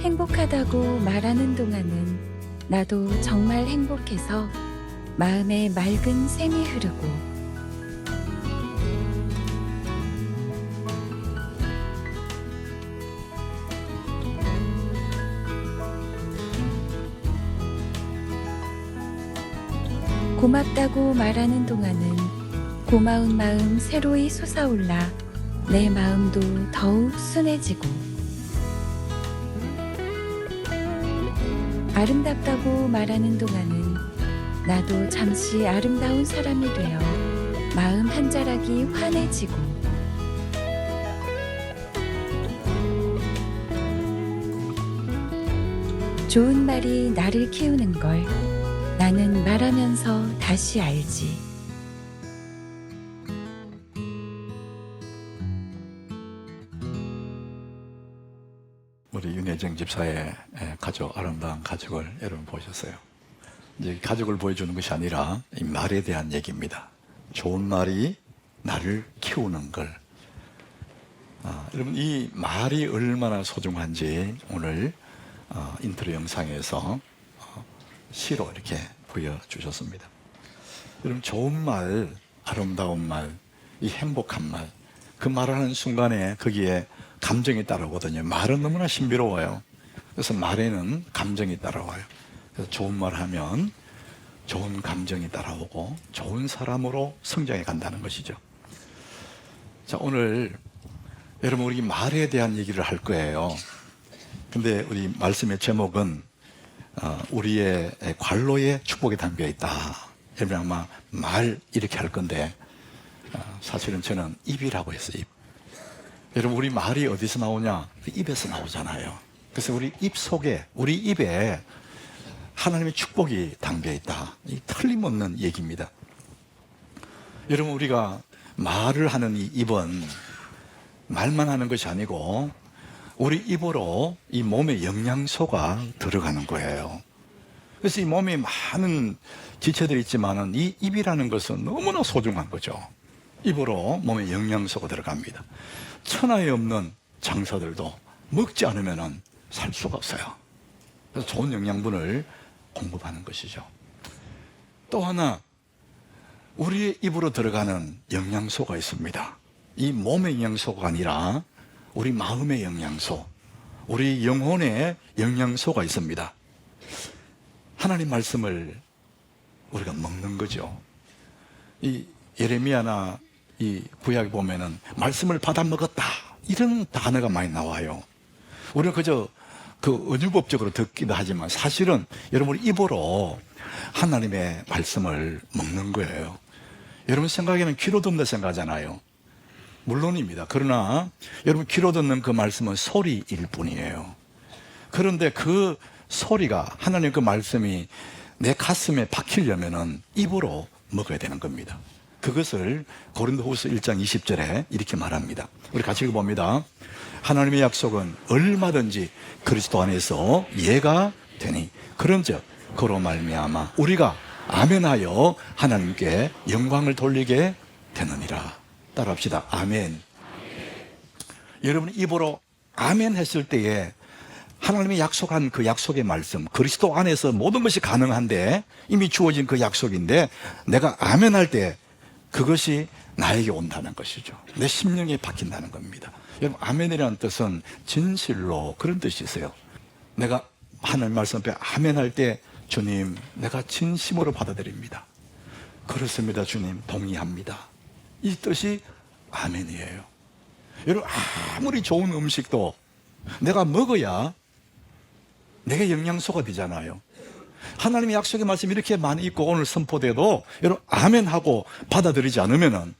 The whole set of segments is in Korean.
행복하다고 말하는 동안은 나도 정말 행복해서 마음에 맑은 샘이 흐르고 고맙다고 말하는 동안은 고마운 마음 새로이 솟아올라 내 마음도 더욱 순해지고 아름답다고 말하는 동안은 나도 잠시 아름다운 사람이 되어 마음 한 자락이 환해지고 좋은 말이 나를 키우는 걸 나는 말하면서 다시 알지. 우리 윤혜정 집사의 가족, 아름다운 가족을 여러분 보셨어요. 이제 가족을 보여주는 것이 아니라 이 말에 대한 얘기입니다. 좋은 말이 나를 키우는 걸. 여러분 이 말이 얼마나 소중한지 오늘 인트로 영상에서 시로 이렇게 보여주셨습니다. 여러분 좋은 말, 아름다운 말, 이 행복한 말, 그 말하는 순간에 거기에 감정이 따라오거든요. 말은 너무나 신비로워요. 그래서 말에는 감정이 따라와요. 그래서 좋은 말 하면 좋은 감정이 따라오고 좋은 사람으로 성장해 간다는 것이죠. 자, 오늘 여러분 우리 말에 대한 얘기를 할 거예요. 근데 우리 말씀의 제목은 우리의 관로에 축복이 담겨 있다. 여러분 아마 말 이렇게 할 건데 사실은 저는 입이라고 했어요. 입. 여러분 우리 말이 어디서 나오냐? 입에서 나오잖아요. 그래서 우리 입 속에, 우리 입에 하나님의 축복이 담겨 있다. 이 틀림없는 얘기입니다. 여러분 우리가 말을 하는 이 입은 말만 하는 것이 아니고 우리 입으로 이 몸에 영양소가 들어가는 거예요. 그래서 이 몸에 많은 지체들이 있지만은 이 입이라는 것은 너무나 소중한 거죠. 입으로 몸에 영양소가 들어갑니다. 천하에 없는 장사들도 먹지 않으면 살 수가 없어요. 그래서 좋은 영양분을 공급하는 것이죠. 또 하나 우리의 입으로 들어가는 영양소가 있습니다. 이 몸의 영양소가 아니라 우리 마음의 영양소, 우리 영혼의 영양소가 있습니다. 하나님 말씀을 우리가 먹는 거죠. 이 예레미야나 이 구약에 보면은 말씀을 받아 먹었다 이런 단어가 많이 나와요. 우리는 그저 그 은유법적으로 듣기도 하지만 사실은 여러분 입으로 하나님의 말씀을 먹는 거예요. 여러분 생각에는 귀로 듣는다 생각하잖아요. 물론입니다. 그러나 여러분 귀로 듣는 그 말씀은 소리일 뿐이에요. 그런데 그 소리가 하나님 그 말씀이 내 가슴에 박히려면은 입으로 먹어야 되는 겁니다. 그것을 고린도후서 1장 20절에 이렇게 말합니다. 우리 같이 읽어봅니다. 하나님의 약속은 얼마든지 그리스도 안에서 예가 되니 그런즉 그로 말미암아 우리가 아멘하여 하나님께 영광을 돌리게 되느니라. 따라합시다. 아멘. 여러분 입으로 아멘 했을 때에 하나님이 약속한 그 약속의 말씀, 그리스도 안에서 모든 것이 가능한데 이미 주어진 그 약속인데 내가 아멘 할 때 그것이 나에게 온다는 것이죠. 내 심령에 박힌다는 겁니다. 여러분 아멘이라는 뜻은 진실로 그런 뜻이 있어요. 내가 하나님 말씀 앞에 아멘 할 때 주님 내가 진심으로 받아들입니다. 그렇습니다 주님 동의합니다. 이 뜻이 아멘이에요. 여러분 아무리 좋은 음식도 내가 먹어야 내게 영양소가 되잖아요. 하나님의 약속의 말씀이 이렇게 많이 있고 오늘 선포돼도 여러분 아멘하고 받아들이지 않으면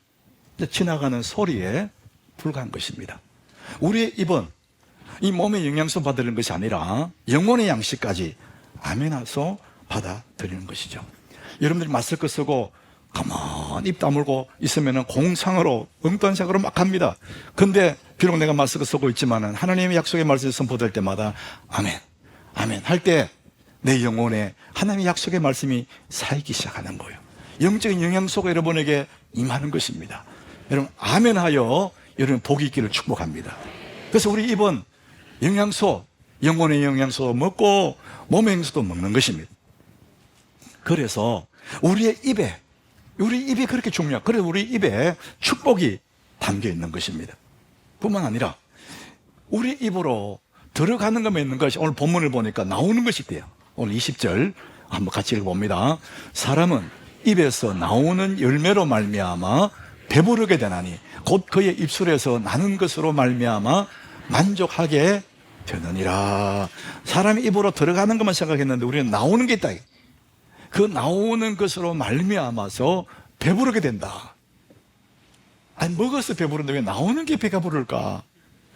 지나가는 소리에 불과한 것입니다. 우리의 입은 이 몸의 영양소 받아들이는 것이 아니라 영혼의 양식까지 아멘하소 받아들이는 것이죠. 여러분들이 마스크 쓰고 가만히 입 다물고 있으면 공상으로 엉뚱생으로 막 합니다. 근데 비록 내가 마스크 쓰고 있지만 하나님의 약속의 말씀이 선포될 때마다 아멘 아멘 할 때 내 영혼에 하나님의 약속의 말씀이 살기 시작하는 거예요. 영적인 영양소가 여러분에게 임하는 것입니다. 여러분 아멘하여 여러분 복이 있기를 축복합니다. 그래서 우리 입은 영양소, 영혼의 영양소 먹고 몸의 영양소도 먹는 것입니다. 그래서 우리 입이 그렇게 중요해요. 그래서 우리 입에 축복이 담겨 있는 것입니다. 뿐만 아니라 우리 입으로 들어가는 것만 있는 것이 오늘 본문을 보니까 나오는 것이 있대요. 오늘 20절 한번 같이 읽어봅니다. 사람은 입에서 나오는 열매로 말미암아 배부르게 되나니 곧 그의 입술에서 나는 것으로 말미암아 만족하게 되느니라. 사람이 입으로 들어가는 것만 생각했는데 우리는 나오는 게 있다. 그 나오는 것으로 말미암아서 배부르게 된다. 아니, 먹어서 배부른데 왜 나오는 게 배가 부를까?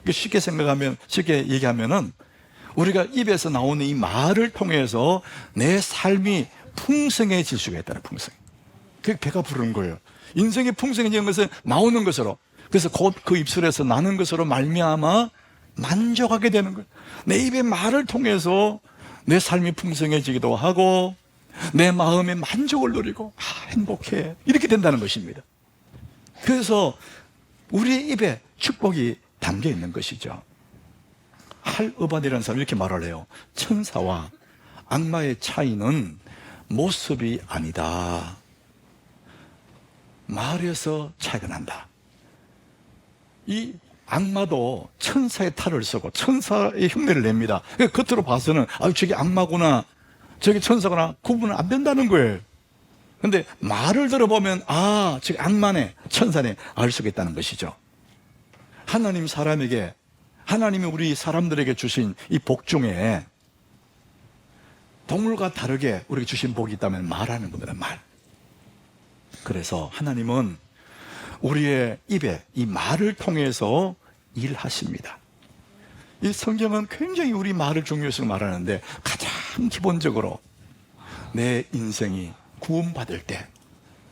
쉽게 얘기하면은 우리가 입에서 나오는 이 말을 통해서 내 삶이 풍성해질 수가 있다는 풍성. 그게 배가 부르는 거예요. 인생이 풍성해지는 것은 나오는 것으로. 그래서 곧 그 입술에서 나는 것으로 말미암아 만족하게 되는 거예요. 내 입의 말을 통해서 내 삶이 풍성해지기도 하고 내 마음의 만족을 누리고 행복해 이렇게 된다는 것입니다. 그래서 우리 입에 축복이 담겨 있는 것이죠. 할어반이라는 사람이 이렇게 말을 해요. 천사와 악마의 차이는 모습이 아니다. 말에서 차이가 난다. 이 악마도 천사의 탈을 쓰고 천사의 흉내를 냅니다. 겉으로 봐서는 저게 악마구나 저게 천사구나 구분은 안 된다는 거예요. 그런데 말을 들어보면 저게 악마네 천사네 알 수가 있다는 것이죠. 하나님이 우리 사람들에게 주신 이 복 중에 동물과 다르게 우리에게 주신 복이 있다면 말하는 겁니다. 말. 그래서 하나님은 우리의 입에 이 말을 통해서 일하십니다. 이 성경은 굉장히 우리 말을 중요해서 말하는데 가장 기본적으로 내 인생이 구원받을 때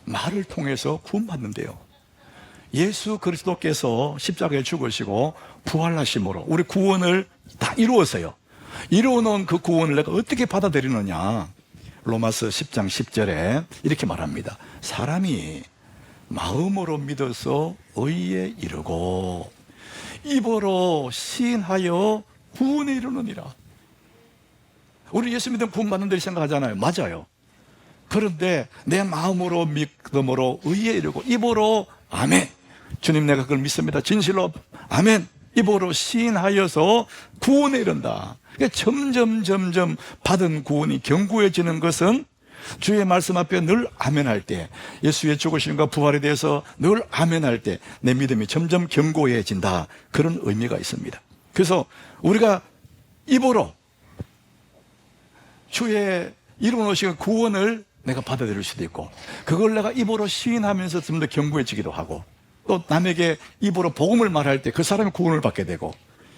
말을 통해서 구원받는데요. 예수 그리스도께서 십자가에 죽으시고 부활하심으로 우리 구원을 다 이루었어요. 이루어놓은 그 구원을 내가 어떻게 받아들이느냐. 로마서 10장 10절에 이렇게 말합니다. 사람이 마음으로 믿어서 의에 이르고 입으로 시인하여 구원에 이르느니라. 우리 예수 믿으면 구원받는다 생각하잖아요. 맞아요. 그런데 내 마음으로 믿음으로 의에 이르고 입으로 아멘. 주님 내가 그걸 믿습니다. 진실로 아멘. 입으로 시인하여서 구원에 이른다. 그러니까 점점 받은 구원이 견고해지는 것은 주의 말씀 앞에 늘 아멘할 때, 예수의 죽으심과 부활에 대해서 늘 아멘할 때 내 믿음이 점점 견고해진다. 그런 의미가 있습니다. 그래서 우리가 입으로 주의 이루어놓으신 구원을 내가 받아들일 수도 있고, 그걸 내가 입으로 시인하면서 좀 더 견고해지기도 하고, 또 남에게 입으로 복음을 말할 때 그 사람이 구원을 받게 되고,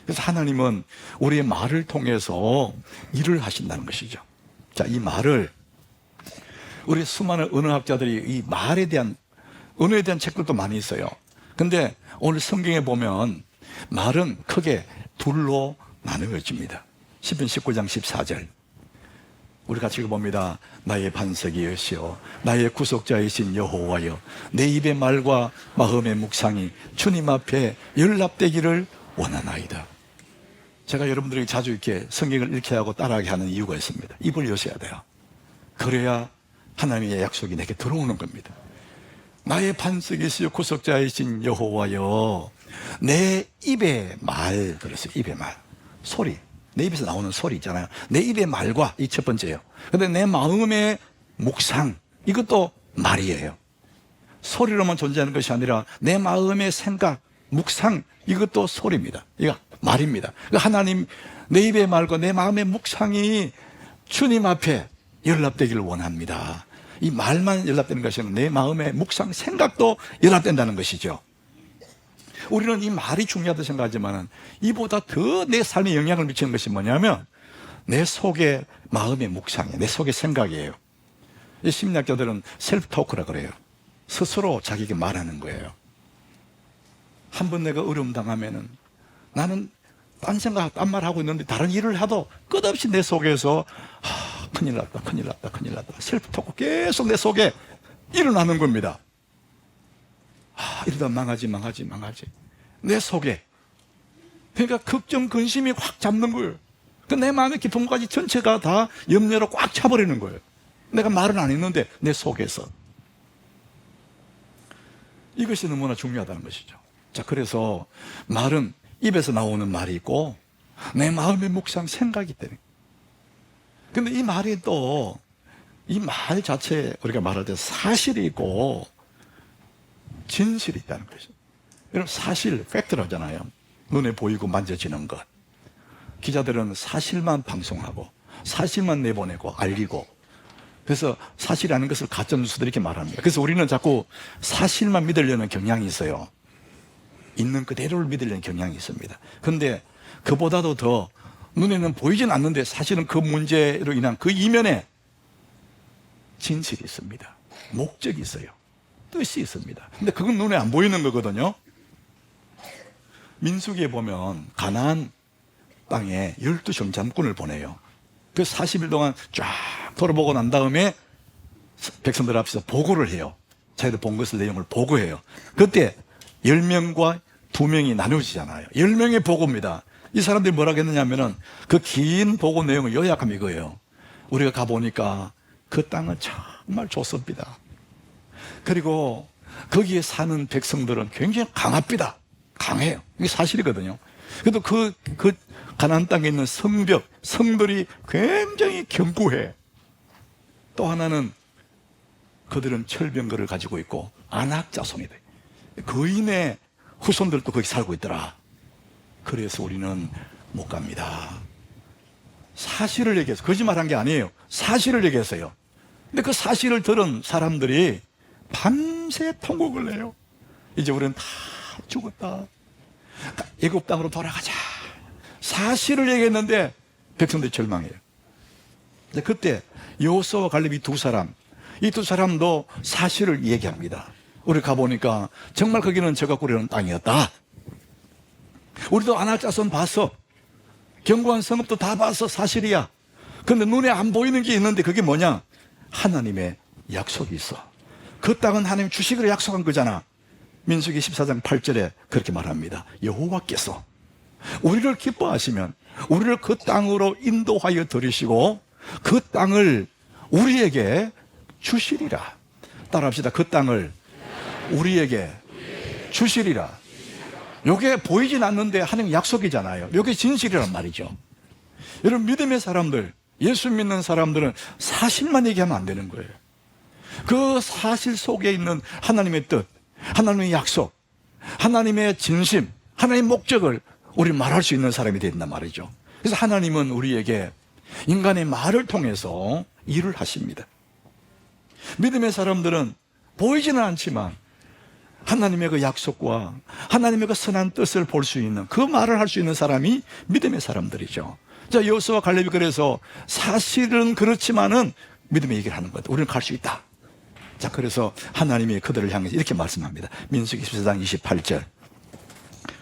그래서 하나님은 우리의 말을 통해서 일을 하신다는 것이죠. 자, 이 말을 우리 수많은 언어학자들이 이 말에 대한 언어에 대한 책들도 많이 있어요. 근데 오늘 성경에 보면 말은 크게 둘로 나누어집니다. 시편 19장 14절 우리 같이 읽어봅니다. 나의 반석이여시오 나의 구속자이신 여호와여, 내 입의 말과 마음의 묵상이 주님 앞에 연락되기를 원하나이다. 제가 여러분들에게 자주 이렇게 성경을 읽게 하고 따라하게 하는 이유가 있습니다. 입을 여셔야 돼요. 그래야 하나님의 약속이 내게 들어오는 겁니다. 나의 반석이시여 구속자이신 여호와여, 내 입의 말, 그랬어요. 입의 말, 소리, 내 입에서 나오는 소리 있잖아요. 내 입의 말과, 이 첫 번째예요. 근데 내 마음의 묵상, 이것도 말이에요. 소리로만 존재하는 것이 아니라 내 마음의 생각, 묵상, 이것도 소리입니다. 이거 말입니다. 하나님, 내 입의 말과 내 마음의 묵상이 주님 앞에 연락되기를 원합니다. 이 말만 연락되는 것이 아니라 내 마음의 묵상, 생각도 연락된다는 것이죠. 우리는 이 말이 중요하다고 생각하지만 이보다 더 내 삶에 영향을 미치는 것이 뭐냐면 내 속의 마음의 묵상이에요. 내 속의 생각이에요. 이 심리학자들은 셀프 토크라 그래요. 스스로 자기에게 말하는 거예요. 한 번 내가 어려움 당하면은 나는 딴 생각, 딴 말 하고 있는데 다른 일을 해도 끝없이 내 속에서 큰일 났다, 큰일 났다, 큰일 났다. 셀프 토크 계속 내 속에 일어나는 겁니다. 이러다 망하지. 내 속에. 그러니까 걱정, 근심이 확 잡는 거예요. 그 내 마음의 깊은 것까지 전체가 다 염려로 꽉 차버리는 거예요. 내가 말은 안 했는데 내 속에서. 이것이 너무나 중요하다는 것이죠. 자, 그래서 말은 입에서 나오는 말이 있고 내 마음의 묵상 생각이 때문에. 근데 이 말이 또 이 말 자체에 우리가 말할 때 사실이 있고 진실이 있다는 것이죠. 여러분, 사실, 팩트를 하잖아요. 눈에 보이고 만져지는 것. 기자들은 사실만 방송하고 사실만 내보내고 알리고, 그래서 사실이라는 것을 가짜뉴스들이 이렇게 말합니다. 그래서 우리는 자꾸 사실만 믿으려는 경향이 있어요. 있는 그대로를 믿으려는 경향이 있습니다. 그런데 그보다도 더 눈에는 보이진 않는데 사실은 그 문제로 인한 그 이면에 진실이 있습니다. 목적이 있어요. 뜻이 있습니다. 근데 그건 눈에 안 보이는 거거든요. 민수기에 보면 가나안 땅에 12정 잠꾼을 보내요. 그 40일 동안 쫙 돌아보고 난 다음에 백성들 앞에서 보고를 해요. 자기들 본 것을 내용을 보고해요. 그때 10명과 2명이 나누어지잖아요. 10명의 보고입니다. 이 사람들이 뭐라고 했느냐면은 그 긴 보고 내용을 요약하면 이거예요. 우리가 가보니까 그 땅은 정말 좋습니다. 그리고 거기에 사는 백성들은 굉장히 강합니다. 강해요. 이게 사실이거든요. 그래도 그 가나안 땅에 있는 성들이 굉장히 견고해. 또 하나는 그들은 철병거를 가지고 있고 안악 자손이다. 거인의 후손들도 거기 살고 있더라. 그래서 우리는 못 갑니다. 사실을 얘기해서, 거짓말한 게 아니에요. 사실을 얘기했어요. 근데 그 사실을 들은 사람들이 밤새 통곡을 해요. 이제 우리는 다 죽었다. 애굽 땅으로 돌아가자. 사실을 얘기했는데 백성들이 절망해요. 그때 여호수아와 갈렙 이 두 사람도 사실을 얘기합니다. 우리 가보니까 정말 거기는 저가 꾸려는 땅이었다. 우리도 아낙 자손 봤어. 견고한 성읍도 다 봤어. 사실이야. 그런데 눈에 안 보이는 게 있는데 그게 뭐냐? 하나님의 약속이 있어. 그 땅은 하나님 주시기로 약속한 거잖아. 민수기 14장 8절에 그렇게 말합니다. 여호와께서 우리를 기뻐하시면 우리를 그 땅으로 인도하여 들이시고 그 땅을 우리에게 주시리라. 따라합시다. 그 땅을 우리에게 주시리라. 이게 보이진 않는데 하나님 약속이잖아요. 이게 진실이란 말이죠. 여러분, 믿음의 사람들, 예수 믿는 사람들은 사실만 얘기하면 안 되는 거예요. 그 사실 속에 있는 하나님의 뜻, 하나님의 약속, 하나님의 진심, 하나님의 목적을 우리 말할 수 있는 사람이 된단 말이죠. 그래서 하나님은 우리에게 인간의 말을 통해서 일을 하십니다. 믿음의 사람들은 보이지는 않지만 하나님의 그 약속과 하나님의 그 선한 뜻을 볼 수 있는, 그 말을 할 수 있는 사람이 믿음의 사람들이죠. 자, 여호수아와 갈렙이 그래서 사실은 그렇지만은 믿음의 얘기를 하는 거다. 우리는 갈 수 있다. 자, 그래서 하나님이 그들을 향해서 이렇게 말씀합니다. 민수기 14장 28절.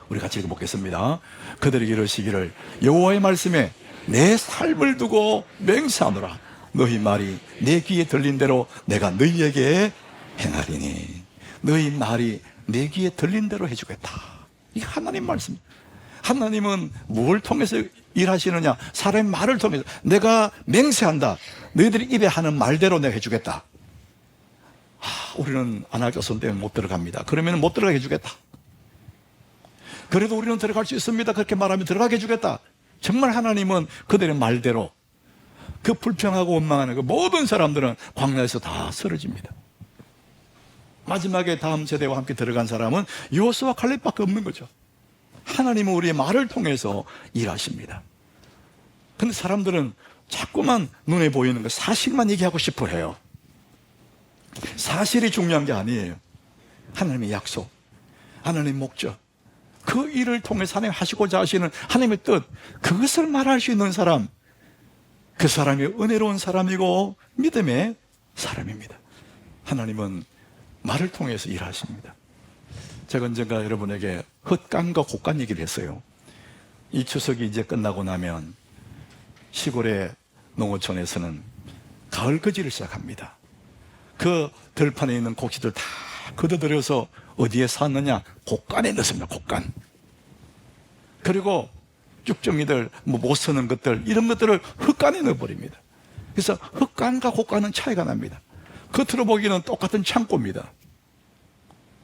우리 같이 읽어보겠습니다. 그들에게 이르시기를 여호와의 말씀에 내 삶을 두고 맹세하노라. 너희 말이 내 귀에 들린 대로 내가 너희에게 행하리니. 너희 말이 내 귀에 들린 대로 해주겠다. 이 하나님 말씀. 하나님은 뭘 통해서 일하시느냐? 사람의 말을 통해서. 내가 맹세한다. 너희들이 입에 하는 말대로 내가 해주겠다. 우리는 아낙자손 때문에 못 들어갑니다. 그러면 못 들어가게 해주겠다. 그래도 우리는 들어갈 수 있습니다. 그렇게 말하면 들어가게 해주겠다. 정말 하나님은 그들의 말대로, 그 불평하고 원망하는 그 모든 사람들은 광야에서 다 쓰러집니다. 마지막에 다음 세대와 함께 들어간 사람은 여호수아와 갈렙밖에 없는 거죠. 하나님은 우리의 말을 통해서 일하십니다. 그런데 사람들은 자꾸만 눈에 보이는 거, 사실만 얘기하고 싶어 해요. 사실이 중요한 게 아니에요. 하나님의 약속, 하나님의 목적, 그 일을 통해서 하나님 하시고자 하시는 하나님의 뜻, 그것을 말할 수 있는 사람, 그 사람이 은혜로운 사람이고 믿음의 사람입니다. 하나님은 말을 통해서 일하십니다. 제가 언젠가 여러분에게 헛간과 곡간 얘기를 했어요. 이 추석이 이제 끝나고 나면 시골의 농어촌에서는 가을 거지를 시작합니다. 그 들판에 있는 곡식들 다 걷어들여서 어디에 쌌느냐? 곡간에 넣습니다. 곡간. 그리고 쭉정이들, 못 쓰는 것들, 이런 것들을 흙간에 넣어버립니다. 그래서 흙간과 곡간은 차이가 납니다. 겉으로 보기에는 똑같은 창고입니다.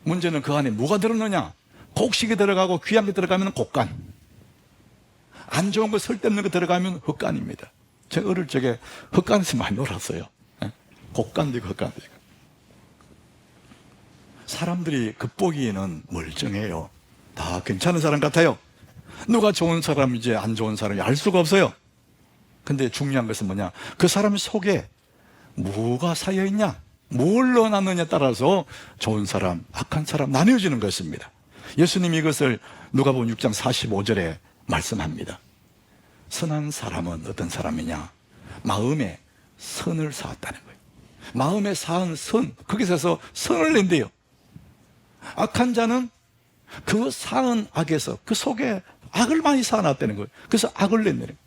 문제는 그 안에 뭐가 들어넣냐? 곡식이 들어가고 귀한 게 들어가면 곡간, 안 좋은 거 쓸데없는 거 들어가면 흙간입니다. 제가 어릴 적에 흙간에서 많이 놀았어요. 곡간도 있고 흙간도 있고. 사람들이 겉보기에는 멀쩡해요. 다 괜찮은 사람 같아요. 누가 좋은 사람인지 안 좋은 사람인지 알 수가 없어요. 근데 중요한 것은 뭐냐? 그 사람 속에 뭐가 쌓여있냐? 뭘 넣어놨느냐에 따라서 좋은 사람, 악한 사람 나뉘어지는 것입니다. 예수님이 이것을 누가복음 6장 45절에 말씀합니다. 선한 사람은 어떤 사람이냐? 마음에 선을 쌓았다는 거예요. 마음에 쌓은 선, 거기서 선을 낸대요. 악한 자는 그 쌓은 악에서 그 속에 악을 많이 쌓아놨다는 거예요. 그래서 악을 낸다는 거예요.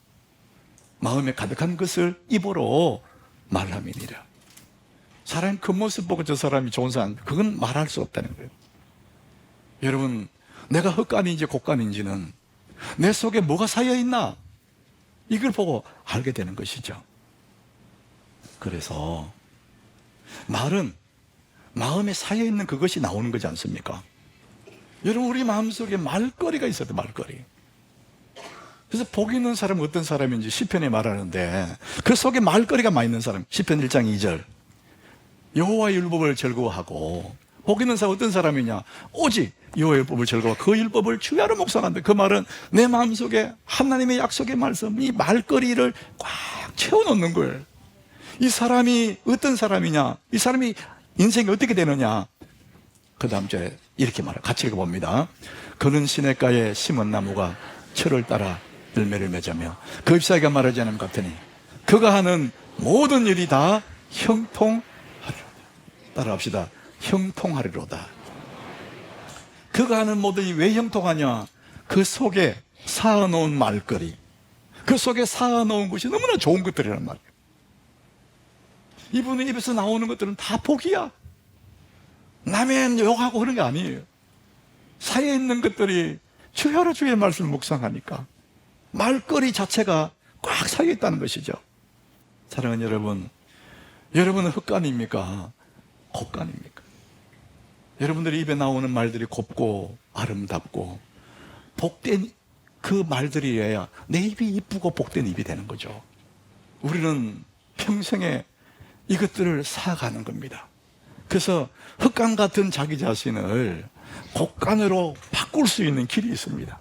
마음에 가득한 것을 입으로 말함이니라. 사람의 겉모습 보고 저 사람이 좋은 사람, 그건 말할 수 없다는 거예요. 여러분, 내가 흙간인지 곡간인지는 내 속에 뭐가 쌓여있나, 이걸 보고 알게 되는 것이죠. 그래서 말은 마음에 쌓여있는 그것이 나오는 거지 않습니까? 여러분, 우리 마음속에 말거리가 있어야 돼, 말거리. 그래서 복 있는 사람은 어떤 사람인지 시편에 말하는데, 그 속에 말거리가 많이 있는 사람, 시편 1장 2절, 여호와의 율법을 즐거워하고, 복 있는 사람은 어떤 사람이냐? 오직 여호와의 율법을 즐거워하고 그 율법을 주야로 묵상한다. 그 말은 내 마음속에 하나님의 약속의 말씀, 이 말거리를 꽉 채워놓는 거예요. 이 사람이 어떤 사람이냐? 이 사람이 인생이 어떻게 되느냐? 그 다음 주에 이렇게 말해요. 같이 읽어봅니다. 그는 시냇가에 심은 나무가 철을 따라 열매를 맺으며 그 잎사귀가 마르지 않음 같으니 그가 하는 모든 일이 다 형통하리로다. 따라합시다. 형통하리로다. 그가 하는 모든 일이 왜 형통하냐? 그 속에 쌓아놓은 말거리, 그 속에 쌓아놓은 것이 너무나 좋은 것들이란 말이에요. 이분의 입에서 나오는 것들은 다 복이야. 남의 욕하고 그런 게 아니에요. 사이에 있는 것들이 주야로 주의 말씀을 묵상하니까 말거리 자체가 꽉 사여 있다는 것이죠. 사랑하는 여러분, 여러분은 흙간입니까? 곡간입니까? 여러분들의 입에 나오는 말들이 곱고 아름답고 복된 그 말들이어야 내 입이 이쁘고 복된 입이 되는 거죠. 우리는 평생에 이것들을 쌓아가는 겁니다. 그래서 흙간 같은 자기 자신을 곡간으로 바꿀 수 있는 길이 있습니다.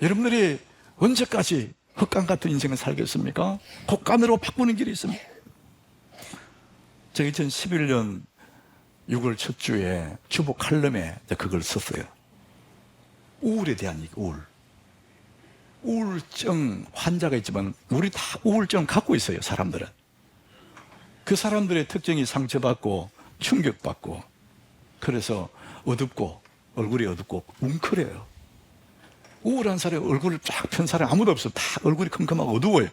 여러분들이 언제까지 흙간 같은 인생을 살겠습니까? 곡간으로 바꾸는 길이 있습니다. 제가 2011년 6월 첫 주에 주보 칼럼에 그걸 썼어요. 우울에 대한 얘기, 우울. 우울증 환자가 있지만 우리 다 우울증 갖고 있어요, 사람들은. 그 사람들의 특징이 상처받고 충격받고 그래서 어둡고 얼굴이 어둡고 웅크려요. 우울한 사람이 얼굴을 쫙 편 사람이 아무도 없어. 다 얼굴이 컴컴하고 어두워요.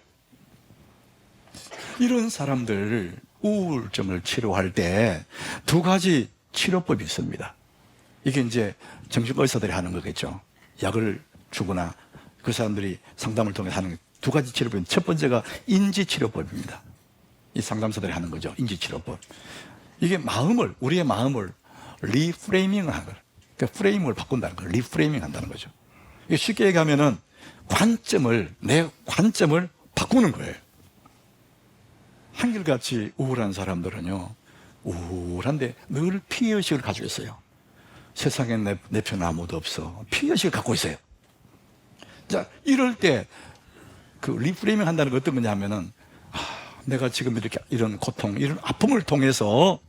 이런 사람들 우울증을 치료할 때 두 가지 치료법이 있습니다. 이게 이제 정신의사들이 하는 거겠죠. 약을 주거나 그 사람들이 상담을 통해 하는 두 가지 치료법이, 첫 번째가 인지치료법입니다. 이 상담사들이 하는 거죠. 인지치료법. 이게 우리의 마음을 리프레이밍 하는 거예요. 그러니까 프레임을 바꾼다는 거예요. 리프레이밍 한다는 거죠. 이게 쉽게 얘기하면은 내 관점을 바꾸는 거예요. 한결같이 우울한 사람들은요, 우울한데 늘 피해의식을 가지고 있어요. 세상에 내 편 아무도 없어. 피해의식을 갖고 있어요. 자, 이럴 때 그 리프레이밍 한다는 건 어떤 거냐 하면은, 내가 지금 이렇게 이런 고통, 이런 아픔을 통해서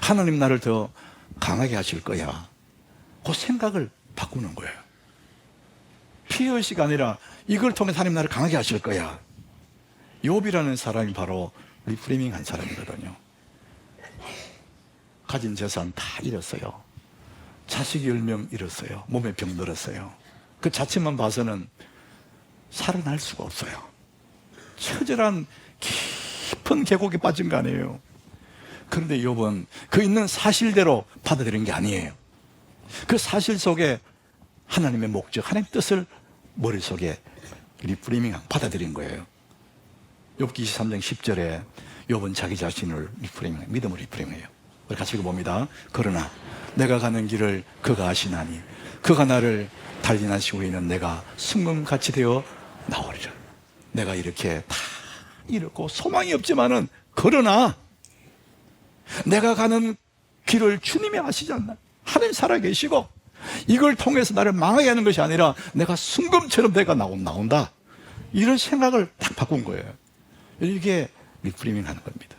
하나님 나를 더 강하게 하실 거야. 그 생각을 바꾸는 거예요. 피해의식이 아니라 이걸 통해서 하나님 나를 강하게 하실 거야. 욥이라는 사람이 바로 리프레이밍 한 사람이거든요. 가진 재산 다 잃었어요. 자식 10명 잃었어요. 몸에 병 들었어요. 그 자체만 봐서는 살아날 수가 없어요. 처절한 깊은 계곡에 빠진 거 아니에요. 그런데 욥은 그 있는 사실대로 받아들인 게 아니에요. 그 사실 속에 하나님의 목적, 하나님의 뜻을 머릿속에 리프레이밍 받아들인 거예요. 욥기 23장 10절에 욥은 자기 자신을 리프레이밍, 믿음을 리프레이밍해요. 우리 같이 읽어봅니다. 그러나 내가 가는 길을 그가 아시나니 그가 나를 단련하신 후에는 내가 순금같이 되어 나오리라. 내가 이렇게 다 이렇고 소망이 없지만은 그러나 내가 가는 길을 주님이 아시지 않나? 하나님 살아계시고 이걸 통해서 나를 망하게 하는 것이 아니라 내가 순금처럼 내가 나온다. 이런 생각을 딱 바꾼 거예요. 이게 리프레이밍 하는 겁니다.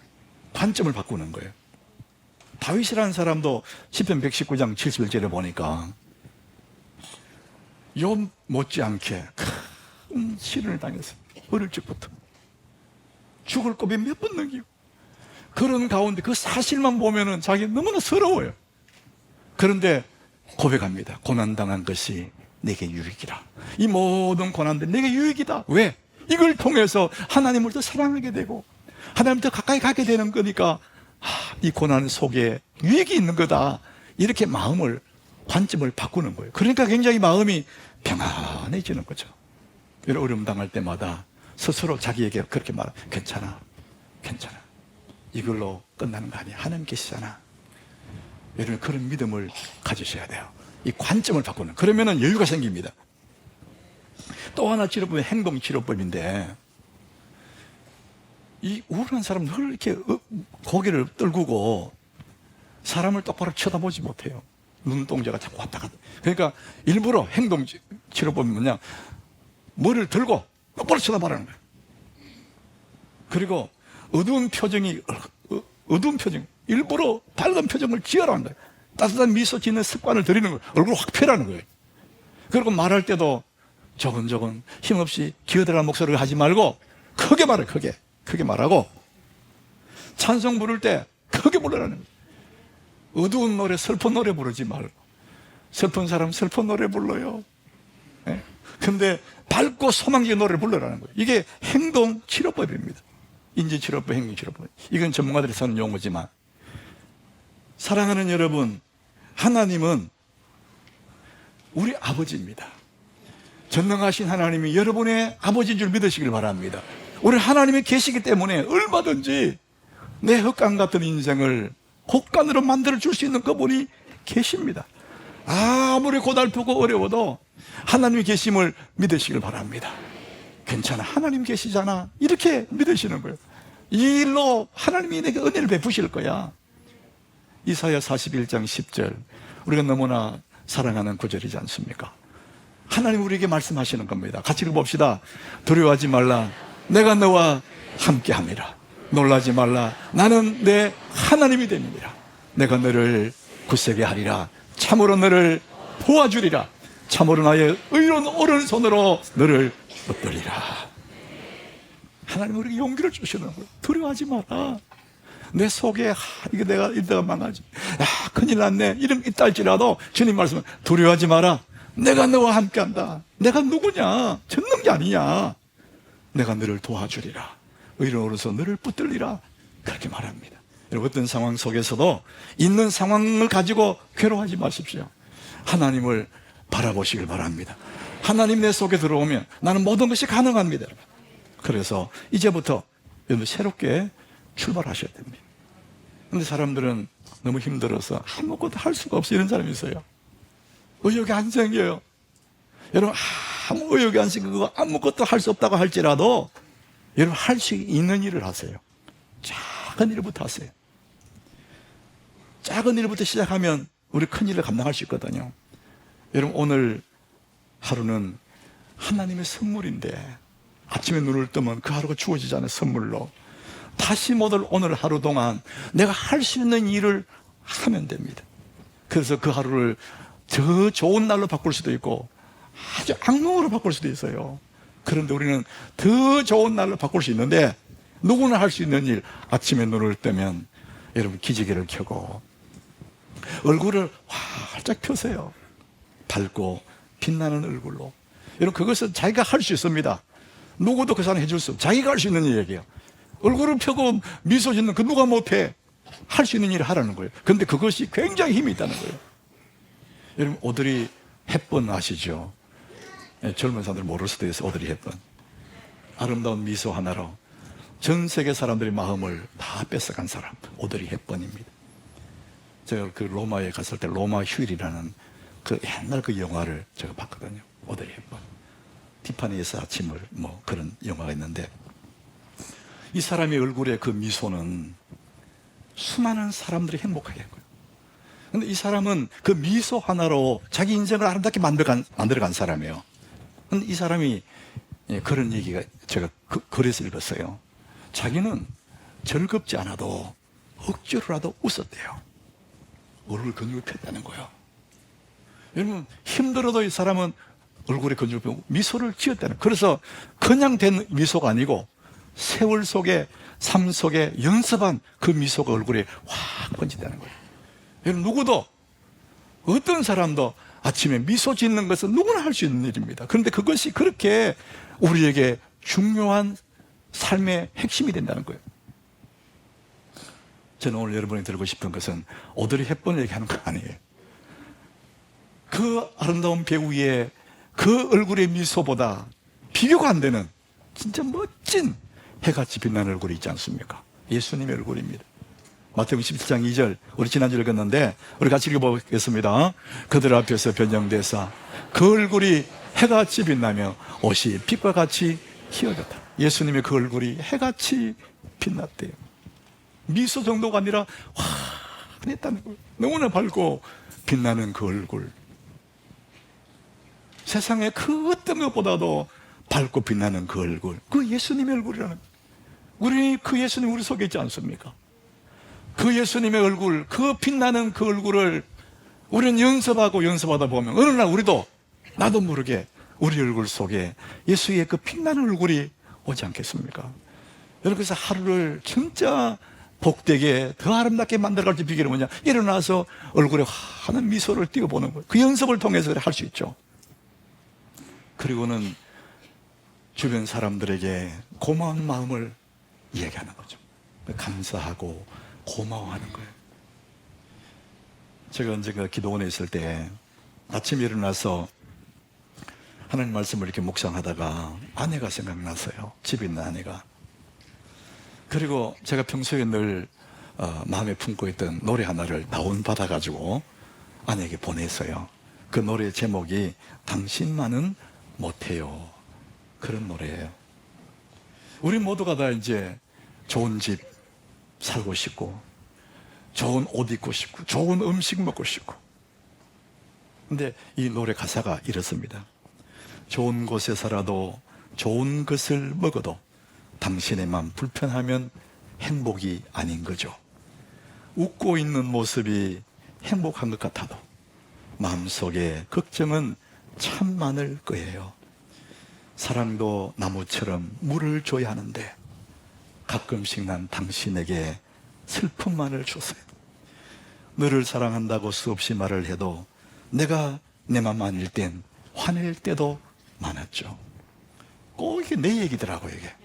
관점을 바꾸는 거예요. 다윗이라는 사람도 시편 119장 71절에 보니까 욥 못지않게 큰 시련을 당했어요. 어릴 적부터 죽을 고비 몇 번 넘기고 그런 가운데 그 사실만 보면은 자기 너무나 서러워요. 그런데 고백합니다. 고난당한 것이 내게 유익이라. 이 모든 고난들 내게 유익이다. 왜? 이걸 통해서 하나님을 더 사랑하게 되고 하나님 더 가까이 가게 되는 거니까 이 고난 속에 유익이 있는 거다. 이렇게 마음을 관점을 바꾸는 거예요. 그러니까 굉장히 마음이 평안해지는 거죠. 이런 어려움 당할 때마다 스스로 자기에게 그렇게 말해요. 괜찮아. 이걸로 끝나는 거 아니야. 하나님 계시잖아. 여러분 그런 믿음을 가지셔야 돼요. 이 관점을 바꾸는. 그러면은 여유가 생깁니다. 또 하나 치료법이 행동치료법인데 이 우울한 사람은 늘 이렇게 고개를 떨구고 사람을 똑바로 쳐다보지 못해요. 눈동자가 자꾸 왔다 갔다. 그러니까 일부러 행동치료법이 뭐냐, 머리를 들고 똑바로 쳐다보라는 거예요. 그리고 어두운 표정, 일부러 밝은 표정을 지어라는 거예요. 따뜻한 미소 짓는 습관을 들이는 거예요. 얼굴을 확 펴라는 거예요. 그리고 말할 때도 조근조근 힘없이 기어들어간 목소리를 하지 말고 크게 말해. 크게 말하고 찬송 부를 때 크게 부르라는 거예요. 어두운 노래, 슬픈 노래 부르지 말고. 슬픈 사람 슬픈 노래 불러요. 근데 밝고 소망적인 노래를 불러라는 거예요. 이게 행동치료법입니다. 인지치료법, 행동치료법. 이건 전문가들이 쓰는 용어지만 사랑하는 여러분, 하나님은 우리 아버지입니다. 전능하신 하나님이 여러분의 아버지인 줄 믿으시길 바랍니다. 우리 하나님이 계시기 때문에 얼마든지 내 흑강 같은 인생을 곡간으로 만들어 줄 수 있는 그분이 계십니다. 아무리 고달프고 어려워도 하나님이 계심을 믿으시길 바랍니다. 괜찮아, 하나님 계시잖아, 이렇게 믿으시는 거예요. 이 일로 하나님이 내게 은혜를 베푸실 거야. 이사야 41장 10절, 우리가 너무나 사랑하는 구절이지 않습니까? 하나님 우리에게 말씀하시는 겁니다. 같이 읽어봅시다. 두려워하지 말라, 내가 너와 함께함이라. 놀라지 말라, 나는 내 하나님이 됩니다. 내가 너를 굳세게 하리라. 참으로 너를 도와주리라. 참으로 나의 의로운 오른손으로 너를 붙들리라. 하나님 우리에게 용기를 주시는 거예요. 두려워하지 마라. 내 속에 이게 내가 이러다가 망하지, 큰일 났네, 이름 있다 할지라도 주님 말씀은 두려워하지 마라. 내가 너와 함께한다. 내가 누구냐? 전능자 아니냐? 내가 너를 도와주리라. 의로운 오른손 너를 붙들리라. 그렇게 말합니다. 여러분, 어떤 상황 속에서도 있는 상황을 가지고 괴로워하지 마십시오. 하나님을 바라보시길 바랍니다. 하나님 내 속에 들어오면 나는 모든 것이 가능합니다. 그래서 이제부터 여러분 새롭게 출발하셔야 됩니다. 그런데 사람들은 너무 힘들어서 아무것도 할 수가 없어요. 이런 사람이 있어요. 의욕이 안 생겨요. 여러분, 아무 의욕이 안 생기고 아무것도 할 수 없다고 할지라도 여러분 할 수 있는 일을 하세요. 작은 일부터 하세요. 작은 일부터 시작하면 우리 큰 일을 감당할 수 있거든요. 여러분, 오늘 하루는 하나님의 선물인데 아침에 눈을 뜨면 그 하루가 주어지잖아요. 선물로. 다시 모두 오늘 하루 동안 내가 할 수 있는 일을 하면 됩니다. 그래서 그 하루를 더 좋은 날로 바꿀 수도 있고 아주 악몽으로 바꿀 수도 있어요. 그런데 우리는 더 좋은 날로 바꿀 수 있는데, 누구나 할 수 있는 일, 아침에 눈을 뜨면 여러분 기지개를 켜고 얼굴을 활짝 펴세요. 밝고 빛나는 얼굴로. 여러분, 그것은 자기가 할 수 있습니다. 누구도 그 사람 해줄 수 없어요. 자기가 할 수 있는 얘기예요. 얼굴을 펴고 미소 짓는 그 누가 못해. 할 수 있는 일을 하라는 거예요. 그런데 그것이 굉장히 힘이 있다는 거예요. 여러분, 오드리 헵번 아시죠? 젊은 사람들 모를 수도 있어요. 오드리 헵번. 아름다운 미소 하나로 전 세계 사람들의 마음을 다 뺏어간 사람, 오드리 헵번입니다. 제가 그 로마에 갔을 때 로마 휴일이라는 그 옛날 그 영화를 제가 봤거든요. 오드리 헵번. 티파니에서 아침을 뭐 그런 영화가 있는데, 이 사람의 얼굴에 그 미소는 수많은 사람들이 행복하게 한 거예요. 근데 이 사람은 그 미소 하나로 자기 인생을 아름답게 만들어간 사람이에요. 근데 이 사람이 그런 얘기가 제가 글에서 읽었어요. 자기는 즐겁지 않아도 억지로라도 웃었대요. 얼굴 근육을 폈다는 거예요. 여러분, 힘들어도 이 사람은 얼굴에 근육을 펴고 미소를 지었다는 거예요. 그래서 그냥 된 미소가 아니고 세월 속에, 삶 속에 연습한 그 미소가 얼굴에 확 번진다는 거예요. 여러분, 누구도, 어떤 사람도 아침에 미소 짓는 것은 누구나 할 수 있는 일입니다. 그런데 그것이 그렇게 우리에게 중요한 삶의 핵심이 된다는 거예요. 저는 오늘 여러분이 들고 싶은 것은 오드리 헵번 얘기하는 거 아니에요. 그 아름다운 배우의 그 얼굴의 미소보다 비교가 안 되는 진짜 멋진 해같이 빛나는 얼굴이 있지 않습니까? 예수님의 얼굴입니다. 마태복음 17장 2절, 우리 지난주에 읽었는데 우리 같이 읽어보겠습니다. 그들 앞에서 변장되사 그 얼굴이 해같이 빛나며 옷이 빛과 같이 희어졌다. 예수님의 그 얼굴이 해같이 빛났대요. 미소 정도가 아니라 환했다는 거예요. 너무나 밝고 빛나는 그 얼굴. 세상의 그 어떤 것보다도 밝고 빛나는 그 얼굴, 그 예수님의 얼굴이라는 거예요. 우리 그 예수님 우리 속에 있지 않습니까? 그 예수님의 얼굴, 그 빛나는 그 얼굴을 우리는 연습하다 보면 어느 날 우리도 나도 모르게 우리 얼굴 속에 예수의 그 빛나는 얼굴이 오지 않겠습니까? 여러분, 그래서 하루를 진짜 복되게 더 아름답게 만들어갈 때 비결은 뭐냐? 일어나서 얼굴에 환한 미소를 띄워보는 거예요. 그 연습을 통해서 할 수 있죠. 그리고는 주변 사람들에게 고마운 마음을 이야기하는 거죠. 감사하고 고마워하는 거예요. 제가 언젠가 기도원에 있을 때 아침에 일어나서 하나님 말씀을 이렇게 묵상하다가 아내가 생각났어요. 집에 있는 아내가. 그리고 제가 평소에 늘 마음에 품고 있던 노래 하나를 다운받아가지고 아내에게 보냈어요. 그 노래 제목이 당신만은 못해요. 그런 노래예요. 우리 모두가 다 이제 좋은 집 살고 싶고, 좋은 옷 입고 싶고, 좋은 음식 먹고 싶고. 근데 이 노래 가사가 이렇습니다. 좋은 곳에 살아도, 좋은 것을 먹어도 당신의 마음 불편하면 행복이 아닌 거죠. 웃고 있는 모습이 행복한 것 같아도 마음속에 걱정은 참 많을 거예요. 사랑도 나무처럼 물을 줘야 하는데 가끔씩 난 당신에게 슬픔만을 줬어요. 너를 사랑한다고 수없이 말을 해도 내가 내 맘 아닐 땐 화낼 때도 많았죠. 꼭 이게 내 얘기더라고요. 이게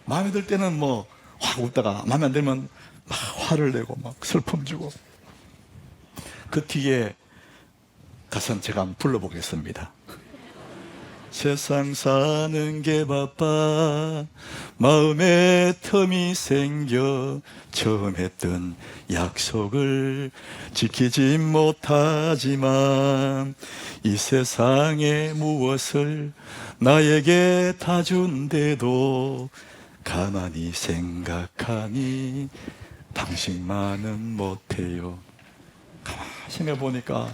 마음에 들 때는 뭐 확 웃다가 마음에 안 들면 막 화를 내고 막 슬픔 주고. 그 뒤에 가사는 제가 한번 불러보겠습니다. 세상 사는 게 바빠 마음에 텀이 생겨 처음 했던 약속을 지키지 못하지만 이 세상에 무엇을 나에게 다 준대도 가만히 생각하니 당신만은 못해요. 가만히 생각해보니까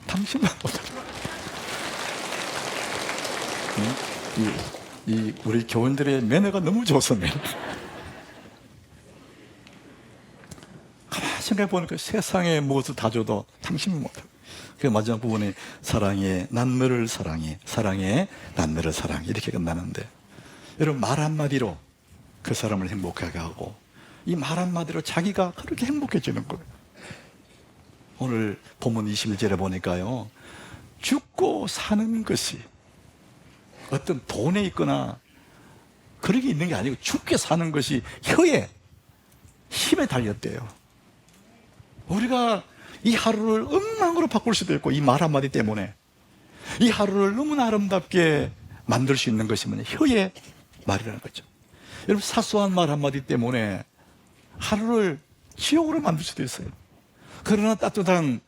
당신만 못해요. 우리 교원들의 매너가 너무 좋습니다. 가만히 생각해보니까 세상에 무엇을 다 줘도 당신은 못하고. 그 마지막 부분에 사랑해 난 너를 사랑해 사랑해 난 너를 사랑해 이렇게 끝나는데, 여러분 말 한마디로 그 사람을 행복하게 하고 이 말 한마디로 자기가 그렇게 행복해지는 거예요. 오늘 본문 21절에 보니까요, 죽고 사는 것이 어떤 돈에 있거나 그런 게 있는 게 아니고 죽게 사는 것이 혀에 힘에 달렸대요. 우리가 이 하루를 엉망으로 바꿀 수도 있고 이 말 한마디 때문에 이 하루를 너무나 아름답게 만들 수 있는 것이 뭐냐? 혀의 말이라는 거죠. 여러분, 사소한 말 한마디 때문에 하루를 지옥으로 만들 수도 있어요. 그러나 따뜻한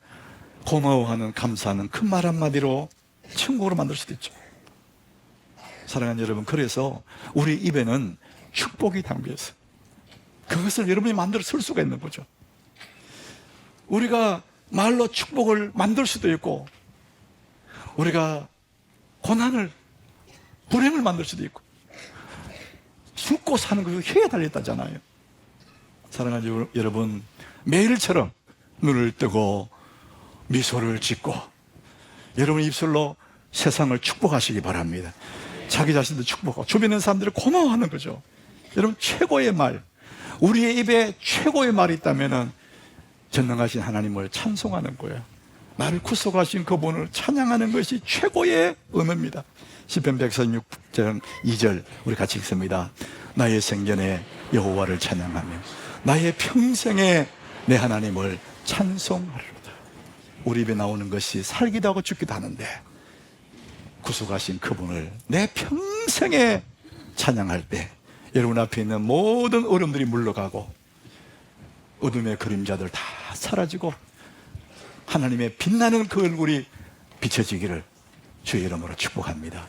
고마워하는, 감사하는 큰 말 한마디로 천국으로 만들 수도 있죠. 사랑하는 여러분, 그래서 우리 입에는 축복이 담겨 있어요. 그것을 여러분이 만들어 쓸 수가 있는 거죠. 우리가 말로 축복을 만들 수도 있고, 우리가 고난을, 불행을 만들 수도 있고, 죽고 사는 것이 혀에 달렸다잖아요. 사랑하는 여러분, 매일처럼 눈을 뜨고 미소를 짓고 여러분 입술로 세상을 축복하시기 바랍니다. 자기 자신도 축복하고 주변에 있는 사람들을 고마워하는 거죠. 여러분, 최고의 말, 우리의 입에 최고의 말이 있다면 전능하신 하나님을 찬송하는 거예요. 나를 구속하신 그분을 찬양하는 것이 최고의 은혜입니다. 시편 146장 2절 우리 같이 읽습니다. 나의 생전에 여호와를 찬양하며 나의 평생에 내 하나님을 찬송하리로다. 우리 입에 나오는 것이 살기도 하고 죽기도 하는데 구속하신 그분을 내 평생에 찬양할 때 여러분 앞에 있는 모든 어려움들이 물러가고 어둠의 그림자들 다 사라지고 하나님의 빛나는 그 얼굴이 비춰지기를 주의 이름으로 축복합니다.